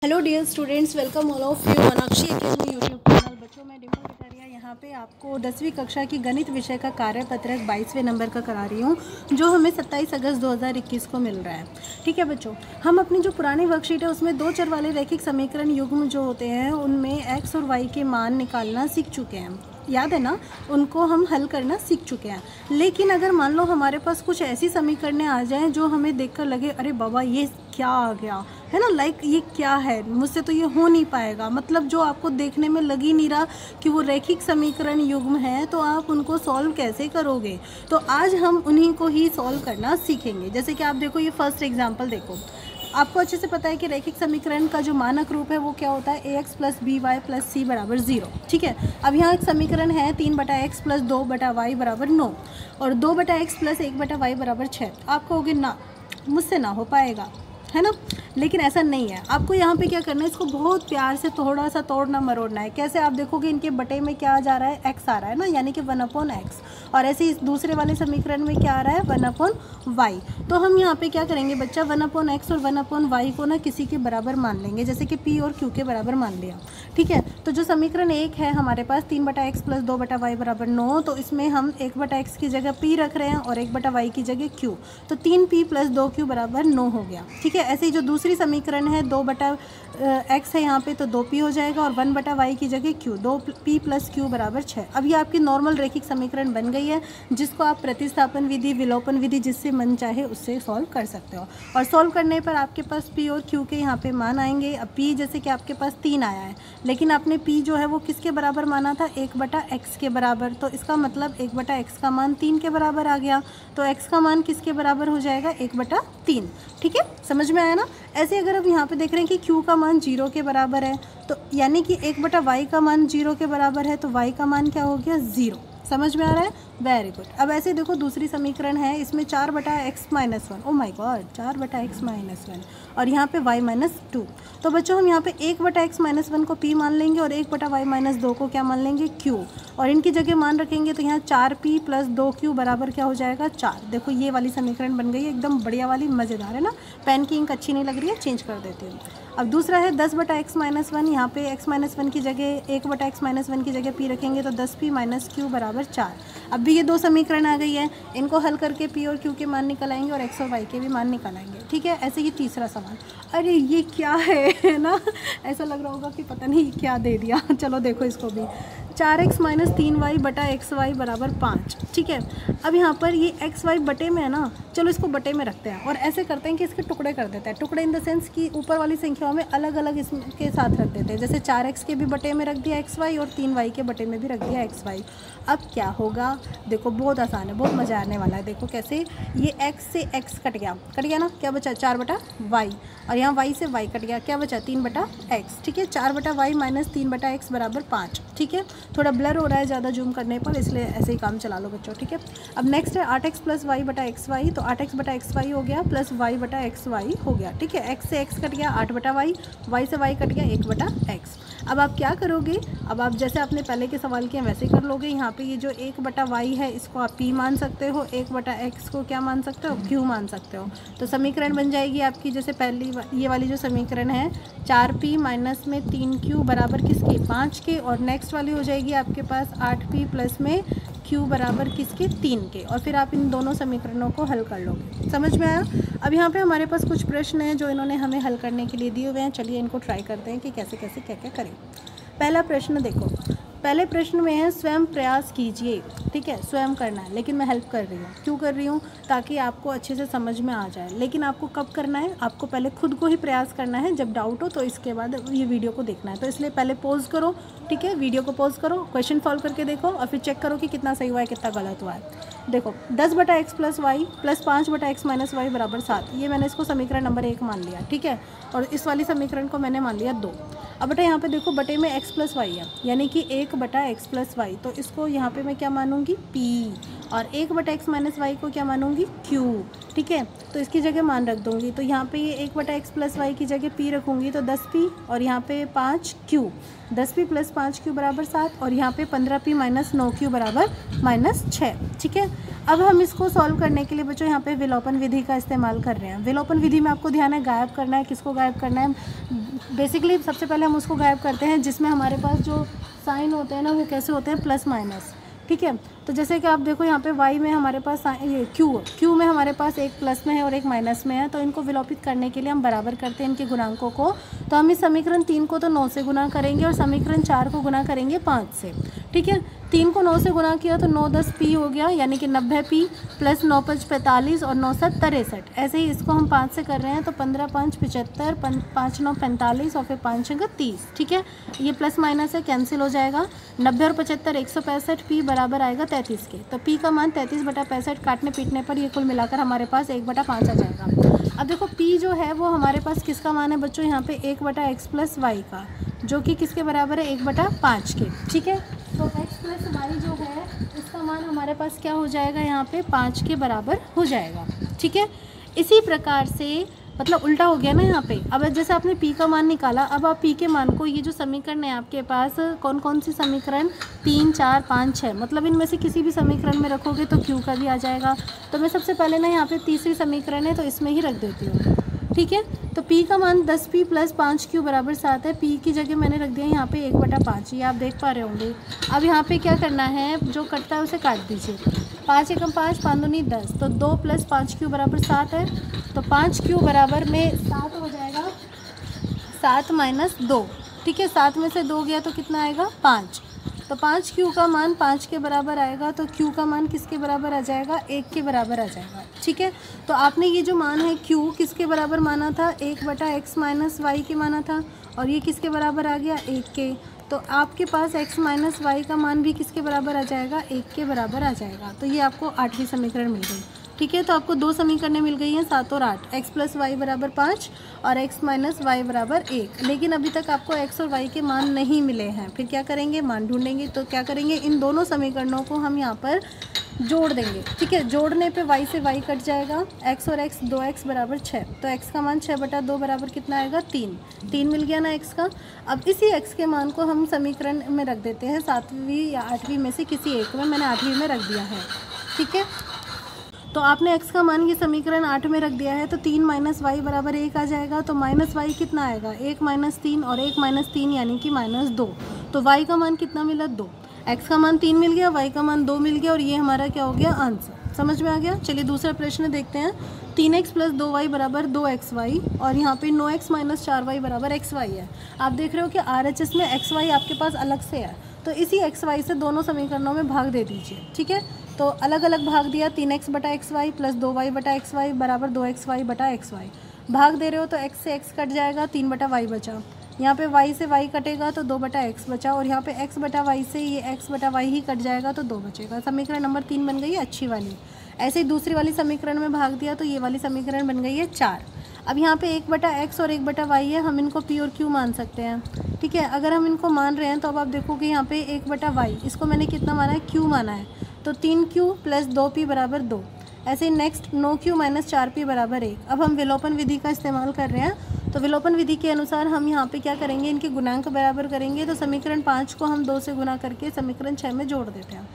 Hello dear students, welcome all of you Monakshi academy YouTube channel. बच्चों, मैं डिम्पल कटारिया यहाँ पे आपको 10वीं कक्षा की गणित विषय का कार्यपत्रक 22वें नंबर का करा रही हूँ, जो हमें 27 अगस्त 2021 को मिल रहा है। ठीक है बच्चों, हम अपनी जो पुरानी वर्कशीट है उसमें दो चर वाले रैखिक समीकरण युग्म जो होते हैं उनमें एक्स और वाई के मान निकालना सीख चुके हैं, याद है ना। उनको हम हल करना सीख चुके हैं। लेकिन अगर मान लो हमारे पास कुछ ऐसी समीकरणें आ जाएं जो हमें देखकर लगे अरे बाबा ये क्या आ गया है ना, लाइक ये क्या है, मुझसे तो ये हो नहीं पाएगा, मतलब जो आपको देखने में लग ही नहीं रहा कि वो रैखिक समीकरण युग्म है, तो आप उनको सॉल्व कैसे करोगे। तो आज हम उन्हीं को ही सॉल्व करना सीखेंगे। जैसे कि आप देखो, ये फर्स्ट एग्जाम्पल देखो, आपको अच्छे से पता है कि रैखिक समीकरण का जो मानक रूप है वो क्या होता है, A X plus B Y plus C बराबर 0। ठीक है, अब यहाँ एक समीकरण है 3/x प्लस 2/y बराबर 9 और 2/x प्लस 1/y बराबर 6। आप कहोगे ना, मुझसे ना हो पाएगा, है ना। लेकिन ऐसा नहीं है। आपको यहाँ पे क्या करना है, इसको बहुत प्यार से थोड़ा सा तोड़ना मरोड़ना है। कैसे, आप देखोगे इनके बटे में क्या जा रहा है, x आ रहा है ना, यानी कि 1/x। और ऐसे ही दूसरे वाले समीकरण में क्या आ रहा है, 1/y। तो हम यहाँ पे क्या करेंगे बच्चा, 1/x और 1/y को ना किसी के बराबर मान लेंगे, जैसे कि p और q के बराबर मान लिया। ठीक है, तो जो समीकरण 1 है हमारे पास 3/x प्लस 2/y बराबर 9, तो इसमें हम 1/x की जगह p रख रहे हैं और 1/y की जगह q, तो 3p प्लस 2q बराबर 9 हो गया। ठीक है, ऐसे ही जो दूसरी समीकरण है 2/x है यहाँ पे, तो 2p हो जाएगा और 1/y की जगह q, 2p प्लस q बराबर 6। अब ये आपकी नॉर्मल रैखिक समीकरण बन गई है, जिसको आप प्रतिस्थापन विधि, विलोपन विधि, जिससे मन चाहे उससे सॉल्व कर सकते हो। और सॉल्व करने पर आपके पास p और q के यहाँ पे मान आएंगे। अब p जैसे कि आपके पास 3 आया है, लेकिन आपने p जो है वो किसके बराबर माना था, 1/x के बराबर, तो इसका मतलब 1/x का मान 3 के बराबर आ गया, तो x का मान किसके बराबर हो जाएगा, 1/3। ठीक है, समझ में आया ना। ऐसे अगर अब यहाँ पे देख रहे हैं कि q का मान 0 के बराबर है, तो यानी कि 1/y का मान 0 के बराबर है, तो y का मान क्या हो गया, 0। समझ में आ रहा है, वेरी गुड। अब ऐसे देखो, दूसरी समीकरण है, इसमें 4/x माइनस 1, ओ माई गॉड, 4/x माइनस 1 और यहाँ पे y माइनस 2। तो बच्चों हम यहाँ पे 1/x माइनस 1 को p मान लेंगे और 1/y माइनस 2 को क्या मान लेंगे, q, और इनकी जगह मान रखेंगे, तो यहाँ 4p प्लस 2q बराबर क्या हो जाएगा, 4। देखो ये वाली समीकरण बन गई है, एकदम बढ़िया वाली, मज़ेदार है ना। पेन की इंक अच्छी नहीं लग रही है, चेंज कर देती हूँ। अब दूसरा है 10/x माइनस 1, यहाँ पे x माइनस 1 की जगह 1/x माइनस 1 की जगह p रखेंगे, तो 10p माइनस q बराबर 4। अब भी ये दो समीकरण आ गई है, इनको हल करके p और q के मान निकल आएंगे और x और y के भी मान निकल आएंगे। ठीक है, ऐसे ही तीसरा सवाल, अरे ये क्या है ना, ऐसा लग रहा होगा कि पता नहीं क्या दे दिया। चलो देखो इसको भी, 4x माइनस 3y बटा xy बराबर 5। ठीक है, अब यहाँ पर ये xy बटे में है ना, चलो इसको बटे में रखते हैं और ऐसे करते हैं कि इसके टुकड़े कर देते हैं। टुकड़े इन द सेंस कि ऊपर वाली संख्याओं में अलग अलग इसके साथ रख देते हैं, जैसे 4x के भी बटे में रख दिया xy और 3y के बटे में भी रख दिया xy। अब क्या होगा, देखो बहुत आसान है, बहुत मज़ा आने वाला है। देखो कैसे, ये x से x कट गया ना, क्या बचा, 4/y, और यहाँ y से y कट गया, क्या बचा, 3/x। ठीक है, 4/y माइनस 3/x बराबर 5। ठीक है, थोड़ा ब्लर हो रहा है ज़्यादा जूम करने पर, इसलिए ऐसे ही काम चला लो बच्चों। ठीक है, अब नेक्स्ट है 8x प्लस वाई बटा xy, तो 8x बटा xy हो गया प्लस y बटा xy हो गया। ठीक है, x से x कट गया 8/y, y से y कट गया 1/x। अब आप क्या करोगे, अब आप जैसे आपने पहले के सवाल किए वैसे कर लोगे। यहाँ पे ये जो 1/y है इसको आप p मान सकते हो, 1/x को क्या मान सकते हो, q मान सकते हो। तो समीकरण बन जाएगी आपकी, जैसे पहली ये वाली जो समीकरण है 4p माइनस में 3q बराबर किसके, 5 के, और नेक्स्ट वाली हो जाएगी आपके पास 8p प्लस में q बराबर किसके, 3 के, और फिर आप इन दोनों समीकरणों को हल कर लोगे। समझ में आया। अब यहाँ पे हमारे पास कुछ प्रश्न हैं जो इन्होंने हमें हल करने के लिए दिए हुए हैं। चलिए इनको ट्राई करते हैं कि कैसे कैसे क्या क्या करें। पहला प्रश्न देखो, पहले प्रश्न में है स्वयं प्रयास कीजिए। ठीक है, स्वयं करना है, लेकिन मैं हेल्प कर रही हूँ। क्यों कर रही हूँ, ताकि आपको अच्छे से समझ में आ जाए। लेकिन आपको कब करना है, आपको पहले खुद को ही प्रयास करना है, जब डाउट हो तो इसके बाद ये वीडियो को देखना है। तो इसलिए पहले पॉज करो, ठीक है, वीडियो को पॉज करो, क्वेश्चन सॉल्व करके देखो और फिर चेक करो कि कितना सही हुआ है कितना गलत हुआ है। देखो 10/x plus Y plus 5/x minus Y बराबर 7, ये मैंने इसको समीकरण नंबर 1 मान लिया। ठीक है, और इस वाली समीकरण को मैंने मान लिया 2। अब बेटा यहाँ पे देखो बटे में x प्लस वाई है, यानी कि 1/x प्लस वाई, तो इसको यहाँ पे मैं क्या मानूंगी, p, और 1/x माइनस वाई को क्या मानूंगी, क्यू। ठीक है, तो इसकी जगह मान रख दूंगी। तो यहाँ पे ये 1/x प्लस वाई की जगह p रखूँगी तो 10p, और यहाँ पे 5q, 10p प्लस 5q बराबर 7, और यहाँ पे 15p माइनस 9q बराबर -6। ठीक है, अब हम इसको सॉल्व करने के लिए बच्चों यहाँ पे विलोपन विधि का इस्तेमाल कर रहे हैं। विलोपन विधि में आपको ध्यान है गायब करना है। किसको गायब करना है? बेसिकली सबसे पहले हम उसको गायब करते हैं जिसमें हमारे पास जो साइन होते हैं ना वो कैसे होते हैं, प्लस माइनस। ठीक है, तो जैसे कि आप देखो यहाँ पे y में हमारे पास ये q में हमारे पास एक प्लस में है और एक माइनस में है, तो इनको विलोपित करने के लिए हम बराबर करते हैं इनके गुणांकों को। तो हम इस समीकरण 3 को तो 9 से गुना करेंगे और समीकरण 4 को गुना करेंगे 5 से। ठीक है, 3 को 9 से गुना किया तो 9 10 p हो गया, यानी कि 90p प्लस 9 5 45 और 9 7 63। ऐसे ही इसको हम 5 से कर रहे हैं तो 15 5 75, 5 9 45 और फिर 5 6 30। ठीक है, ये प्लस माइनस है, कैंसिल हो जाएगा। 90 और 75 165, p बराबर आएगा 33 के। तो p का मान 33/65 काटने पीटने पर ये कुल मिलाकर हमारे पास 1/5 आ जाएगा। अब देखो p जो है वो हमारे पास किसका मान है बच्चों, यहाँ पे 1/x प्लस वाई का, जो कि किसके बराबर है, 1/5 के। ठीक है, तो x प्लस वाई जो है इसका मान हमारे पास क्या हो जाएगा, यहाँ पे 5 के बराबर हो जाएगा। ठीक है, इसी प्रकार से मतलब उल्टा हो गया ना यहाँ पे। अब जैसे आपने p का मान निकाला, अब आप p के मान को, ये जो समीकरण है आपके पास, कौन कौन सी समीकरण, 3 4 5 6, मतलब इनमें से किसी भी समीकरण में रखोगे तो q का भी आ जाएगा। तो मैं सबसे पहले ना यहाँ पे तीसरी समीकरण है तो इसमें ही रख देती हूँ। ठीक है, तो p का मान 10p प्लस 5q बराबर 7 है। p की जगह मैंने रख दिया यहाँ पे 1/5, ये आप देख पा रहे होंगे। अब यहाँ पे क्या करना है, जो कटता है उसे काट दीजिए। 5 एकम 5, 5 दूनी 10, तो 2 प्लस 5q बराबर 7 है। तो 5q बराबर में 7 हो जाएगा, 7 माइनस 2। ठीक है, 7 में से 2 गया तो कितना आएगा, 5। तो 5q का मान 5 के बराबर आएगा, तो q का मान किसके बराबर आ जाएगा, 1 के बराबर आ जाएगा। ठीक है, तो आपने ये जो मान है q किसके बराबर माना था, 1/x माइनस वाई के माना था, और ये किसके बराबर आ गया, 1 के। तो आपके पास x माइनस वाई का मान भी किसके बराबर आ जाएगा, 1 के बराबर आ जाएगा। तो ये आपको 8वीं समीकरण मिल गई। ठीक है, तो आपको 2 समीकरणें मिल गई हैं, 7 और 8, x प्लस वाई बराबर 5 और x माइनस वाई बराबर 1। लेकिन अभी तक आपको x और y के मान नहीं मिले हैं, फिर क्या करेंगे, मान ढूंढेंगे। तो क्या करेंगे, इन दोनों समीकरणों को हम यहाँ पर जोड़ देंगे। ठीक है, जोड़ने पे y से y कट जाएगा, x और x 2x बराबर 6, तो x का मान 6/2 बराबर कितना आएगा, 3 मिल गया ना x का। अब इसी x के मान को हम समीकरण में रख देते हैं, 7वीं या 8वीं में से किसी एक में, मैंने 8वीं में रख दिया है। ठीक है, तो आपने x का मान ये समीकरण 8 में रख दिया है, तो 3 माइनस वाई बराबर 1 आ जाएगा। तो माइनस वाई कितना आएगा, 1 माइनस 3, और 1 माइनस 3 यानी कि -2। तो y का मान कितना मिला, 2। x का मान 3 मिल गया, y का मान 2 मिल गया, और ये हमारा क्या हो गया, आंसर। समझ में आ गया। चलिए दूसरा प्रश्न देखते हैं। 3x प्लस 2y बराबर 2xy, और यहाँ पे 9x माइनस 4y बराबर xy है। आप देख रहे हो कि RHS में xy आपके पास अलग से है, तो इसी xy से दोनों समीकरणों में भाग दे दीजिए। ठीक है, तो अलग अलग भाग दिया, 3x/xy प्लस 2y/xy बराबर 2xy/xy। भाग दे रहे हो तो x से x कट जाएगा, 3/y बचा। यहाँ पे y से y कटेगा तो 2/x बचा, और यहाँ पे x/y से ये x/y ही कट जाएगा तो 2 बचेगा। समीकरण नंबर 3 बन गई है अच्छी वाली। ऐसे ही दूसरी वाली समीकरण में भाग दिया तो ये वाली समीकरण बन गई है 4। अब यहाँ पे 1/x और 1/y है, हम इनको p और q मान सकते हैं। ठीक है, अगर हम इनको मान रहे हैं तो अब आप देखोगे यहाँ पे 1/y, इसको मैंने कितना माना है, q माना है, तो 3q प्लस 2p बराबर 2। ऐसे ही नेक्स्ट 9q माइनस 4p बराबर 1। अब हम विलोपन विधि का इस्तेमाल कर रहे हैं, तो विलोपन विधि के अनुसार हम यहाँ पे क्या करेंगे, इनके गुणांक बराबर करेंगे। तो समीकरण 5 को हम 2 से गुना करके समीकरण 6 में जोड़ देते हैं।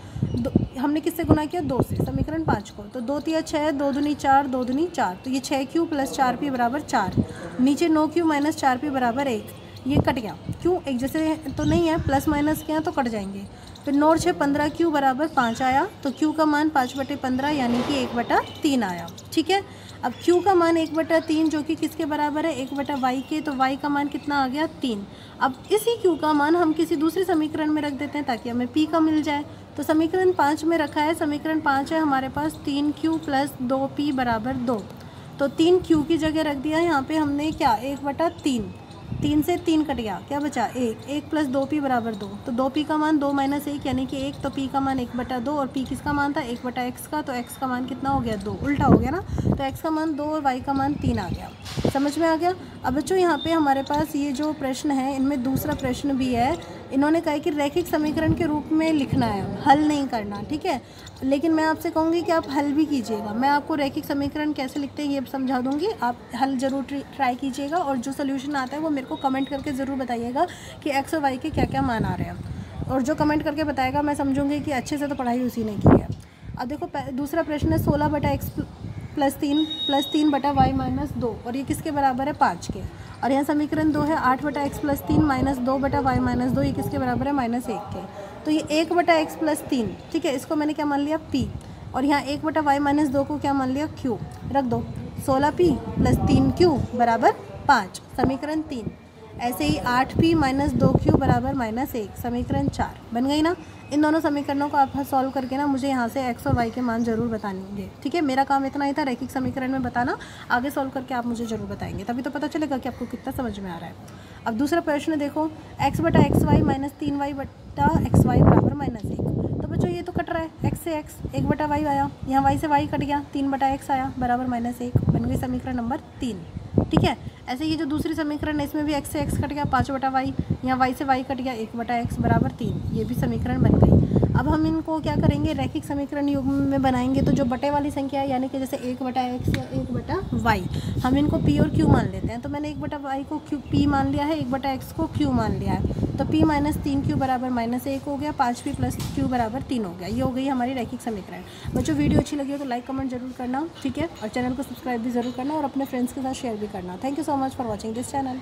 हमने किससे गुना किया, 2 से, समीकरण 5 को। तो 2 तिया 6, 2 दूनी 4, 2 दूनी 4, तो ये 6q प्लस 4p बराबर 4। नीचे 9q माइनस 4p बराबर 1, ये कट गया। क्यों, एक जैसे तो नहीं है, प्लस माइनस के हैं तो कट जाएंगे। फिर 9 6 15q बराबर 5 आया, तो q का मान 5/15 यानी कि 1/3 आया। ठीक है, अब q का मान 1/3 जो कि किसके बराबर है, 1/y के, तो y का मान कितना आ गया, 3। अब इसी q का मान हम किसी दूसरे समीकरण में रख देते हैं ताकि हमें p का मिल जाए। तो समीकरण 5 में रखा है, समीकरण 5 है हमारे पास 3q प्लस 2p बराबर 2। तो 3q की जगह रख दिया, यहाँ पे हमने क्या, 1/3, 3 से 3 कट गया, क्या बचा, 1 प्लस 2p बराबर 2। तो 2p का मान 2 माइनस 1 यानी कि 1, तो p का मान 1/2, और p किसका मान था, 1/x का, तो x का मान कितना हो गया, 2। उल्टा हो गया ना, तो x का मान 2 और y का मान 3 आ गया। समझ में आ गया। अब बच्चों यहाँ पे हमारे पास ये जो प्रश्न है, इनमें दूसरा प्रश्न भी है। इन्होंने कहा कि रैखिक समीकरण के रूप में लिखना है, हल नहीं करना। ठीक है, लेकिन मैं आपसे कहूँगी कि आप हल भी कीजिएगा। मैं आपको रैखिक समीकरण कैसे लिखते हैं ये समझा दूँगी, आप हल ज़रूर ट्राई कीजिएगा और जो सोल्यूशन आता है वो मेरे को कमेंट करके ज़रूर बताइएगा कि एक्स और वाई के क्या क्या मान आ रहे हैं। और जो कमेंट करके बताएगा मैं समझूँगी कि अच्छे से तो पढ़ाई उसी ने की है। अब देखो दूसरा प्रश्न है 16/x + 3 बटा y - 2 और ये किसके बराबर है 5 के। और यहाँ समीकरण 2 है 8/x + 3 - 2 बटा y - 2 ये किसके बराबर है -1 के। तो ये 1/x + 3 ठीक है, इसको मैंने क्या मान लिया p और यहाँ 1/y - 2 को क्या मान लिया q। रख दो 16p + 3q बराबर 5 समीकरण 3। ऐसे ही 8p - 2q बराबर -1 समीकरण 4 बन गई ना। इन दोनों समीकरणों को आप सॉल्व करके ना मुझे यहाँ से x और y के मान ज़रूर बताएंगे। ठीक है, मेरा काम इतना ही था रैखिक समीकरण में बताना, आगे सॉल्व करके आप मुझे ज़रूर बताएंगे, तभी तो पता चलेगा कि आपको कितना समझ में आ रहा है। अब दूसरा प्रश्न देखो x/xy - 3y/xy बराबर -1। तो बच्चों ये तो कट रहा है, x से x 1/y आया, यहाँ y से y कट गया 3/x आया बराबर -1 बन गई समीकरण नंबर 3। ठीक है, ऐसे ये जो दूसरी समीकरण है इसमें भी x से x कट गया 5/y, यहाँ y से y कट गया 1/x बराबर 3, ये भी समीकरण बन गई। अब हम इनको क्या करेंगे रैखिक समीकरण युग्म में बनाएंगे, तो जो बटे वाली संख्या है यानी कि जैसे 1/x या 1/y हम इनको p और q मान लेते हैं। तो मैंने 1/y को p मान लिया है, 1/x को q मान लिया है, तो p - 3q बराबर -1 हो गया, 5p + q बराबर 3 हो गया। ये हो गई हमारी रैखिक समीकरण। बच्चों वीडियो अच्छी लगी हो तो लाइक कमेंट जरूर करना, ठीक है, और चैनल को सब्सक्राइब भी ज़रूर करना और अपने फ्रेंड्स के साथ शेयर भी करना। Thank you so much for watching this channel.